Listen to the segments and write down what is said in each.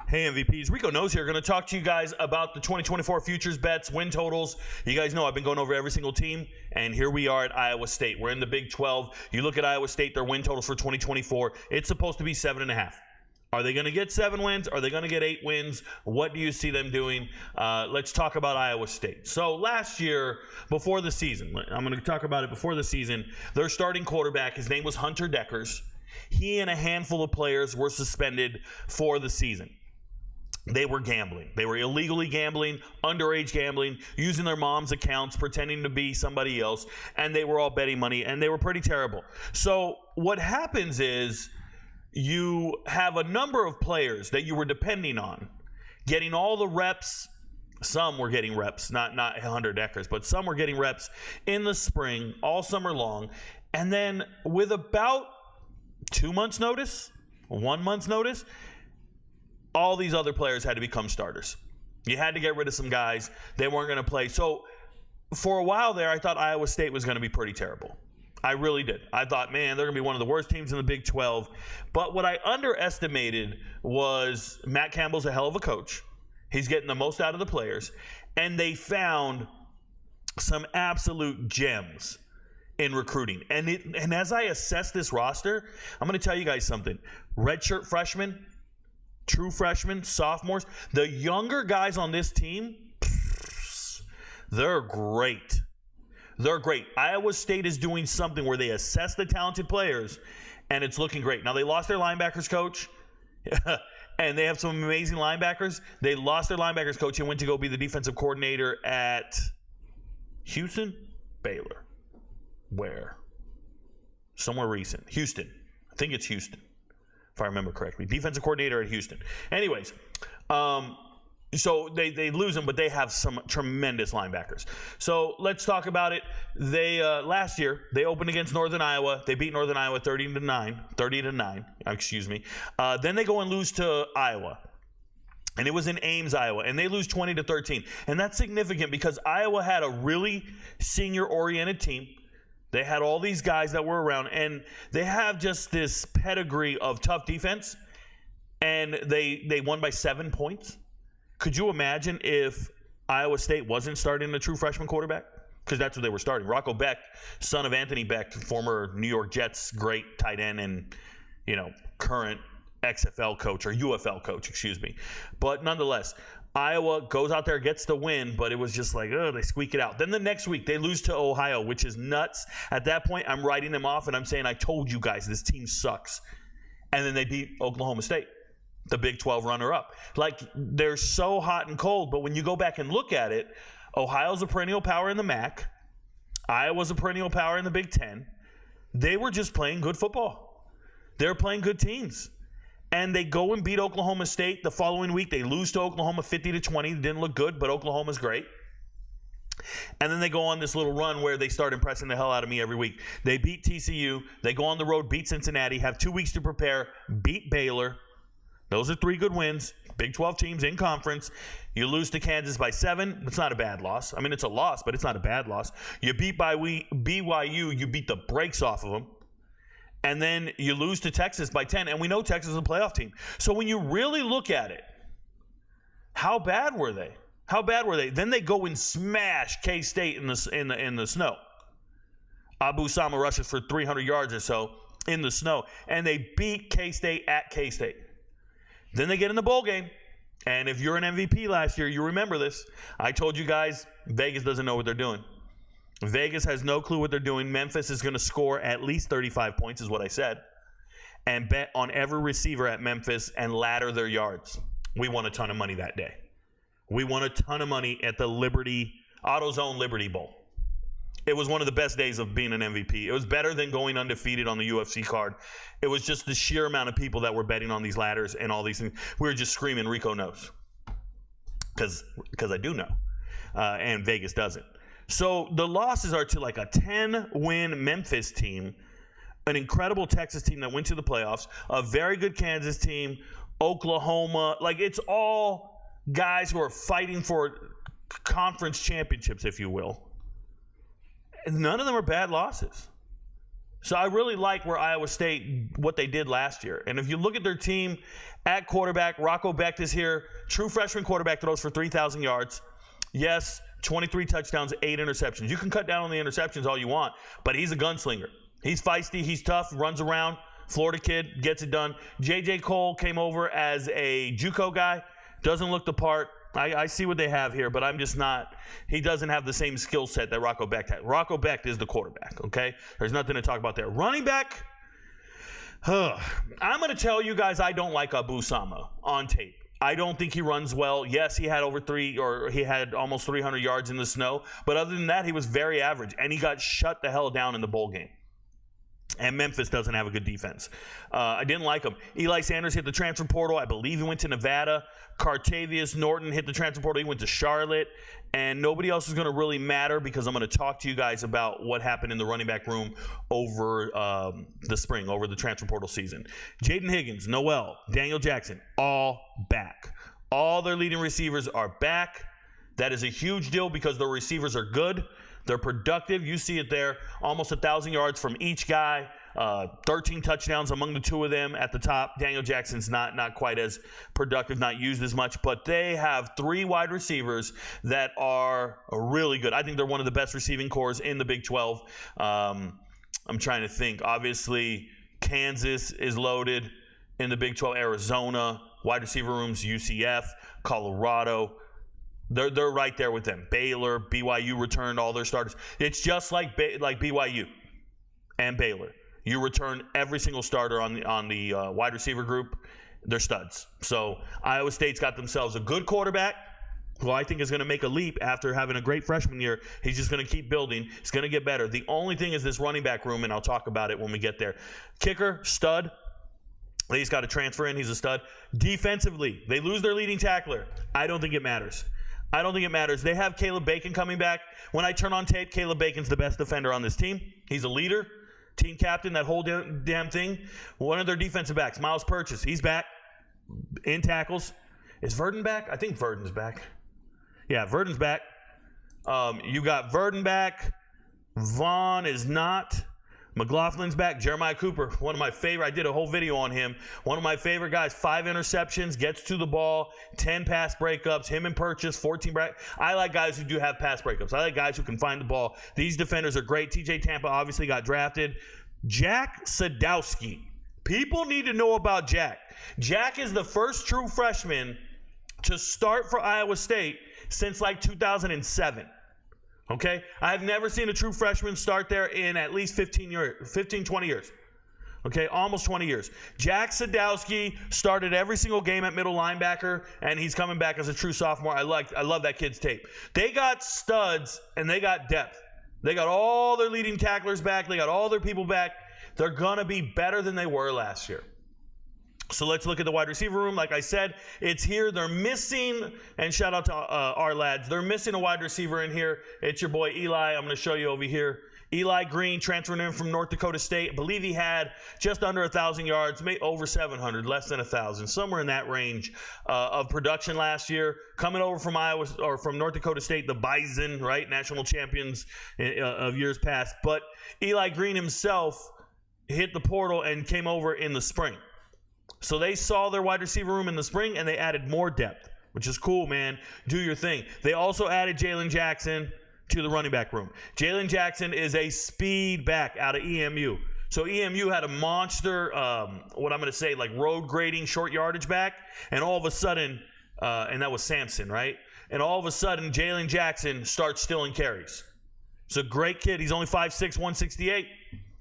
Hey MVPs, Rico Knows here. Going to talk to you guys about the 2024 futures bets, win totals. You guys know I've been going over every single team, and here we are at Iowa State. We're in the Big 12. You look at Iowa State, their win totals for 2024, it's supposed to be 7.5. Are they going to get 7 wins? Are they going to get 8 wins? What do you see them doing? Let's talk about Iowa State. So last year, before the season, I'm going to talk about it before the season, their starting quarterback, his name was Hunter Dekkers. He and a handful of players were suspended for the season. They were gambling. They were illegally gambling, underage gambling, using their mom's accounts, pretending to be somebody else, and they were all betting money, and they were pretty terrible. So what happens is you have a number of players that you were depending on, getting all the reps. Some were getting reps, not Hunter Dekkers, but some were getting reps in the spring, all summer long, and then with about 2 months' notice, 1 month's notice, all these other players had to become starters. You had to get rid of some guys. They weren't going to play. So for a while there, I thought Iowa State was going to be pretty terrible. I really did. I thought, man, they're going to be one of the worst teams in the Big 12. But what I underestimated was Matt Campbell's a hell of a coach. He's getting the most out of the players. And they found some absolute gems in recruiting. And as I assess this roster, I'm going to tell you guys something. Redshirt freshmen, true freshmen, sophomores, the younger guys on this team, they're great. They're great. Iowa State is doing something where they assess the talented players, and it's looking great. Now, they lost their linebackers coach, and they have some amazing linebackers. They lost their linebackers coach and went to go be the defensive coordinator at Houston? Baylor. Where? Somewhere recent. Houston. I think it's Houston, if I remember correctly. Defensive coordinator at Houston. Anyways, so they lose them, but they have some tremendous linebackers. So let's talk about it. They last year they opened against Northern Iowa. They beat Northern Iowa 30-9. Excuse me. Then they go and lose to Iowa. And it was in Ames, Iowa, and they lose 20-13. And that's significant because Iowa had a really senior-oriented team. They had all these guys that were around, and they have just this pedigree of tough defense, and they won by 7 points. Could you imagine if Iowa State wasn't starting a true freshman quarterback? Because that's what they were starting. Rocco Beck, son of Anthony Beck, former New York Jets great tight end and, current XFL coach or UFL coach, excuse me. But nonetheless, Iowa goes out there, gets the win, but it was just like, they squeak it out. Then the next week, they lose to Ohio, which is nuts. At that point, I'm writing them off, and I'm saying, I told you guys, this team sucks. And then they beat Oklahoma State, the Big 12 runner-up. Like, they're so hot and cold, but when you go back and look at it, Ohio's a perennial power in the MAC. Iowa's a perennial power in the Big 10. They were just playing good football. They're playing good teams. And they go and beat Oklahoma State. The following week, they lose to Oklahoma 50-20. Didn't look good, but Oklahoma's great. And then they go on this little run where they start impressing the hell out of me every week. They beat TCU. They go on the road, beat Cincinnati, have 2 weeks to prepare, beat Baylor. Those are 3 good wins. Big 12 teams in conference. You lose to Kansas by 7. It's not a bad loss. I mean, it's a loss, but it's not a bad loss. You beat BYU. You beat the brakes off of them. And then you lose to Texas by 10, and we know Texas is a playoff team. So when you really look at it, how bad were they? How bad were they? Then they go and smash K-State in the snow. Abu Sama rushes for 300 yards or so in the snow, and they beat K-State at K-State. Then they get in the bowl game, and if you're an MVP last year, you remember this. I told you guys, Vegas doesn't know what they're doing. Vegas has no clue what they're doing. Memphis is going to score at least 35 points is what I said. And bet on every receiver at Memphis and ladder their yards. We won a ton of money that day. We won a ton of money at the AutoZone Liberty Bowl. It was one of the best days of being an MVP. It was better than going undefeated on the UFC card. It was just the sheer amount of people that were betting on these ladders and all these things. We were just screaming, Rico knows. Because I do know. And Vegas doesn't. So the losses are to like a 10-win Memphis team, an incredible Texas team that went to the playoffs, a very good Kansas team, Oklahoma. Like, it's all guys who are fighting for conference championships, if you will. And none of them are bad losses. So I really like where Iowa State, what they did last year. And if you look at their team at quarterback, Rocco Becht is here. True freshman quarterback, throws for 3,000 yards. Yes, 23 touchdowns, 8 interceptions. You can cut down on the interceptions all you want, but he's a gunslinger. He's feisty, he's tough, runs around. Florida kid, gets it done. J.J. Cole came over as a JUCO guy. Doesn't look the part. I see what they have here, but I'm just not. He doesn't have the same skill set that Rocco Becht had. Rocco Becht is the quarterback, okay? There's nothing to talk about there. Running back, I'm going to tell you guys I don't like Abu Sama on tape. I don't think he runs well. Yes, he had he had almost 300 yards in the snow, but other than that, he was very average, and he got shut the hell down in the bowl game. And Memphis doesn't have a good defense. I didn't like him. Eli Sanders hit the transfer portal. I believe he went to Nevada. Cartavius Norton hit the transfer portal. He went to Charlotte. And nobody else is going to really matter because I'm going to talk to you guys about what happened in the running back room over the spring, over the transfer portal season. Jaden Higgins, Noel, Daniel Jackson, all back. All their leading receivers are back. That is a huge deal because their receivers are good. They're productive. You see it there. Almost 1,000 yards from each guy. 13 touchdowns among the two of them at the top. Daniel Jackson's not quite as productive, not used as much, but they have 3 wide receivers that are really good. I think they're one of the best receiving corps in the Big 12. I'm trying to think. Obviously, Kansas is loaded in the Big 12. Arizona, wide receiver rooms, UCF, Colorado. They're right there with them. Baylor, BYU returned all their starters. It's just like BYU and Baylor. You return every single starter on the wide receiver group. They're studs. So Iowa State's got themselves a good quarterback who I think is going to make a leap after having a great freshman year. He's just going to keep building. It's going to get better. The only thing is this running back room, and I'll talk about it when we get there. Kicker, stud. He's got to transfer in. He's a stud. Defensively, they lose their leading tackler. I don't think it matters. They have Caleb Bacon coming back. When I turn on tape, Caleb Bacon's the best defender on this team. He's a leader, team captain, that whole damn thing. One of their defensive backs, Miles Purchase, he's back in tackles. Is Verdon back? I think Verdon's back. Yeah, Verdon's back. You got Verdon back. Vaughn is not. McLaughlin's back. Jeremiah Cooper, one of my favorite. I did a whole video on him. One of my favorite guys. 5 interceptions, gets to the ball, 10 pass breakups. Him and Purchase, 14 I like guys who do have pass breakups. I like guys who can find the ball. These defenders are great. TJ Tampa obviously got drafted. Jack Sadowski. People need to know about Jack. Jack is the first true freshman to start for Iowa State since like 2007. Okay? I've never seen a true freshman start there in at least 20 years. Okay? Almost 20 years. Jack Sadowski started every single game at middle linebacker, and he's coming back as a true sophomore. I love that kid's tape. They got studs, and they got depth. They got all their leading tacklers back. They got all their people back. They're going to be better than they were last year. So let's look at the wide receiver room. Like I said, it's here. They're missing, and shout out to our lads. They're missing a wide receiver in here. It's your boy Eli. I'm going to show you over here. Eli Green transferring in from North Dakota State. I believe he had just under 1,000 yards, over 700, less than 1,000, somewhere in that range of production last year. Coming over from from North Dakota State, the Bison, right? National champions of years past. But Eli Green himself hit the portal and came over in the spring. So they saw their wide receiver room in the spring, and they added more depth, which is cool, man. Do your thing. They also added Jalen Jackson to the running back room. Jalen Jackson is a speed back out of EMU. So EMU had a monster, what I'm going to say, like road grading short yardage back, and all of a sudden, and that was Samson, right? And all of a sudden, Jalen Jackson starts stealing carries. It's a great kid. He's only 5'6", 168.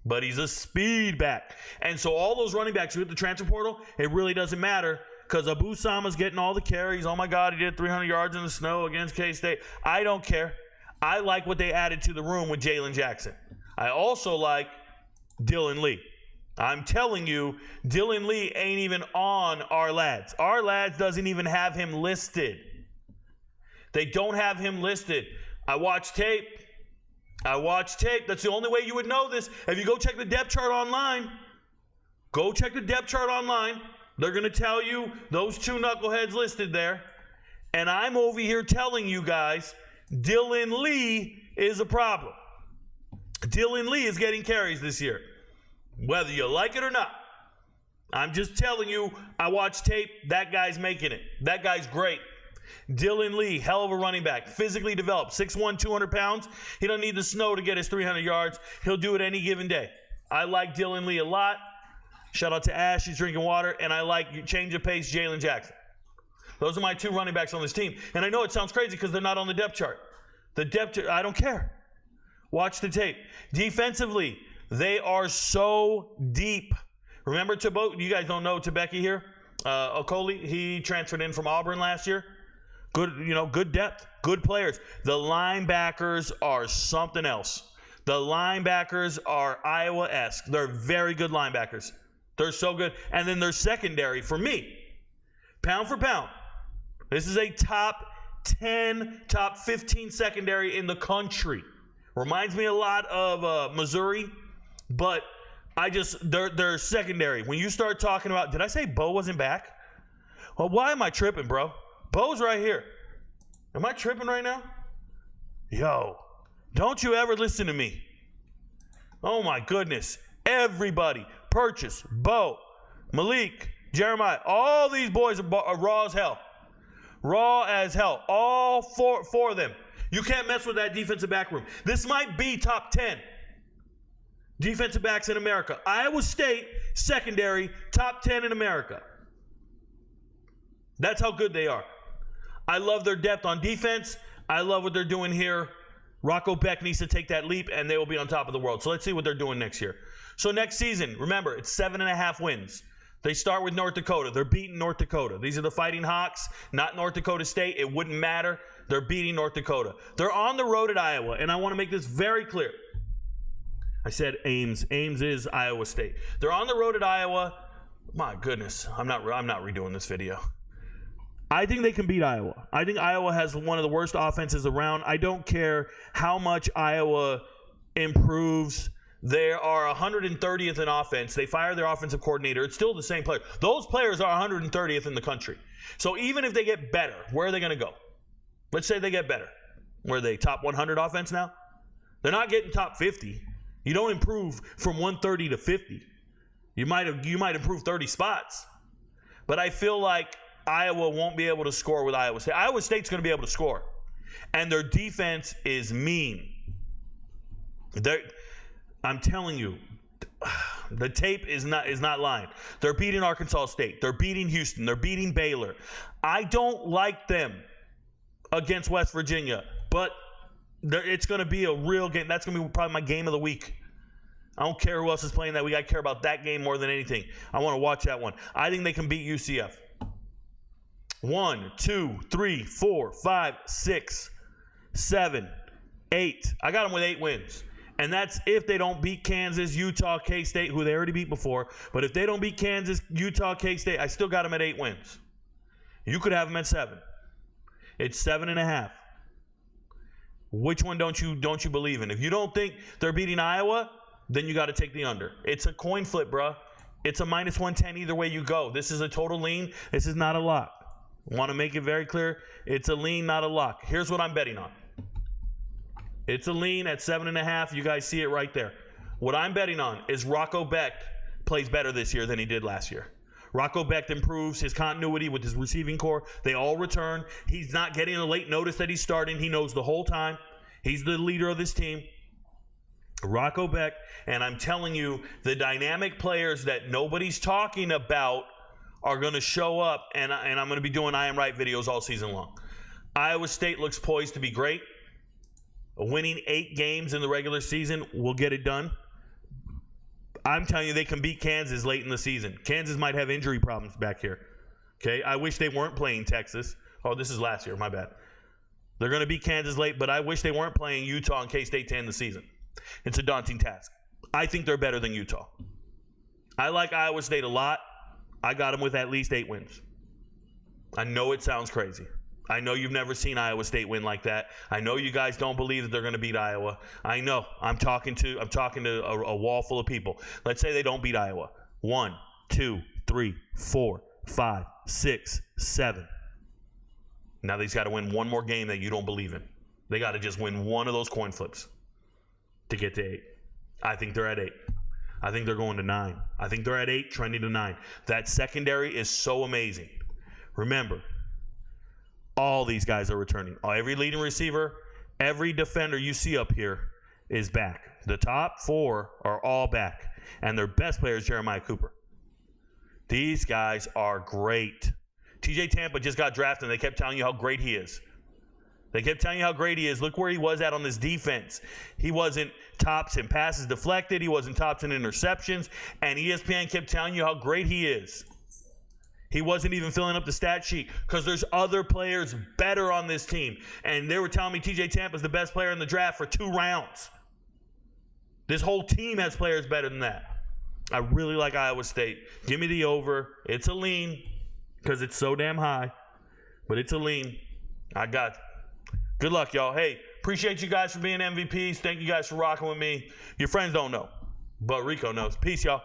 But he's a speed back. And so all those running backs who hit the transfer portal, it really doesn't matter because Abu Sama's getting all the carries. Oh, my God, he did 300 yards in the snow against K-State. I don't care. I like what they added to the room with Jalen Jackson. I also like Dylan Lee. I'm telling you, Dylan Lee ain't even on our lads. Our lads doesn't even have him listed. They don't have him listed. I watched tape. That's the only way you would know this. If you go check the depth chart online, they're going to tell you those 2 knuckleheads listed there. And I'm over here telling you guys, Dylan Lee is a problem. Dylan Lee is getting carries this year. Whether you like it or not. I'm just telling you, I watched tape. That guy's making it. That guy's great. Dylan Lee, hell of a running back. Physically developed. 6'1", 200 pounds. He doesn't need the snow to get his 300 yards. He'll do it any given day. I like Dylan Lee a lot. Shout out to Ash. He's drinking water. And I like change of pace Jalen Jackson. Those are my 2 running backs on this team. And I know it sounds crazy because they're not on the depth chart. The depth chart, I don't care. Watch the tape. Defensively, they are so deep. Remember you guys don't know Tebeki here? Okoli, he transferred in from Auburn last year. Good depth, good players. The linebackers are something else. The linebackers are Iowa-esque. They're very good linebackers. They're so good. And then their secondary, for me, pound for pound, this is a top 10, top 15 secondary in the country. Reminds me a lot of Missouri, but they're secondary. When you start talking about, did I say Bo wasn't back? Well, why am I tripping, bro? Bo's right here. Am I tripping right now? Yo, don't you ever listen to me. Oh my goodness. Everybody, Purchase, Bo, Malik, Jeremiah, all these boys are raw as hell. Raw as hell. All four of them. You can't mess with that defensive back room. This might be top 10 defensive backs in America. Iowa State, secondary, top 10 in America. That's how good they are. I love their depth on defense. I love what they're doing here. Rocco Beck needs to take that leap, and they will be on top of the world. So let's see what they're doing next year. So next season, remember, it's 7.5 wins. They start with North Dakota. They're beating North Dakota. These are the Fighting Hawks, not North Dakota State. It wouldn't matter. They're beating North Dakota. They're on the road at Iowa, and I want to make this very clear. I said Ames. Ames is Iowa State. They're on the road at Iowa. My goodness, I'm not redoing this video. I think they can beat Iowa. I think Iowa has one of the worst offenses around. I don't care how much Iowa improves. They are 130th in offense. They fire their offensive coordinator. It's still the same player. Those players are 130th in the country. So even if they get better, where are they going to go? Let's say they get better. Where are they, top 100 offense now? They're not getting top 50. You don't improve from 130 to 50. You might improve 30 spots. But I feel like Iowa won't be able to score with Iowa State. Iowa State's going to be able to score. And their defense is mean. I'm telling you, the tape is not lying. They're beating Arkansas State. They're beating Houston. They're beating Baylor. I don't like them against West Virginia, but it's going to be a real game. That's going to be probably my game of the week. I don't care who else is playing that week. I care about that game more than anything. I want to watch that one. I think they can beat UCF. 1, 2, 3, 4, 5, 6, 7, 8. I got them with 8 wins. And that's if they don't beat Kansas, Utah, K-State, who they already beat before. But if they don't beat Kansas, Utah, K-State, I still got them at 8 wins. You could have them at 7. It's 7.5. Which one don't you believe in? If you don't think they're beating Iowa, then you got to take the under. It's a coin flip, bruh. It's a minus 110 either way you go. This is a total lean. This is not a lock. I want to make it very clear. It's a lean, not a lock. Here's what I'm betting on. It's a lean at 7.5. You guys see it right there. What I'm betting on is Rocco Beck plays better this year than he did last year. Rocco Beck improves his continuity with his receiving core. They all return. He's not getting a late notice that he's starting. He knows the whole time. He's the leader of this team. Rocco Beck, and I'm telling you, the dynamic players that nobody's talking about are going to show up, and I'm going to be doing I Am Right videos all season long. Iowa State looks poised to be great. Winning 8 games in the regular season will get it done. I'm telling you, they can beat Kansas late in the season. Kansas might have injury problems back here. Okay, I wish they weren't playing Texas. Oh, this is last year, my bad. They're going to beat Kansas late, but I wish they weren't playing Utah and K-State to end the season. It's a daunting task. I think they're better than Utah. I like Iowa State a lot. I got them with at least 8 wins. I know it sounds crazy. I know you've never seen Iowa State win like that. I know you guys don't believe that they're going to beat Iowa. I know. I'm talking to a wall full of people. Let's say they don't beat Iowa. 1, 2, 3, 4, 5, 6, 7. Now they've got to win one more game that you don't believe in. They got to just win one of those coin flips to get to 8. I think they're at 8. I think they're going to 9. I think they're at 8, trending to 9. That secondary is so amazing. Remember, all these guys are returning. Every leading receiver, every defender you see up here is back. The top 4 are all back. And their best player is Jeremiah Cooper. These guys are great. TJ Tampa just got drafted, and they kept telling you how great he is. They kept telling you how great he is. Look where he was at on this defense. He wasn't tops in passes deflected. He wasn't tops in interceptions. And ESPN kept telling you how great he is. He wasn't even filling up the stat sheet because there's other players better on this team. And they were telling me TJ Tampa's the best player in the draft for 2 rounds. This whole team has players better than that. I really like Iowa State. Give me the over. It's a lean because it's so damn high. But it's a lean. I got it. Good luck, y'all. Hey, appreciate you guys for being MVPs. Thank you guys for rocking with me. Your friends don't know, but Rico knows. Peace, y'all.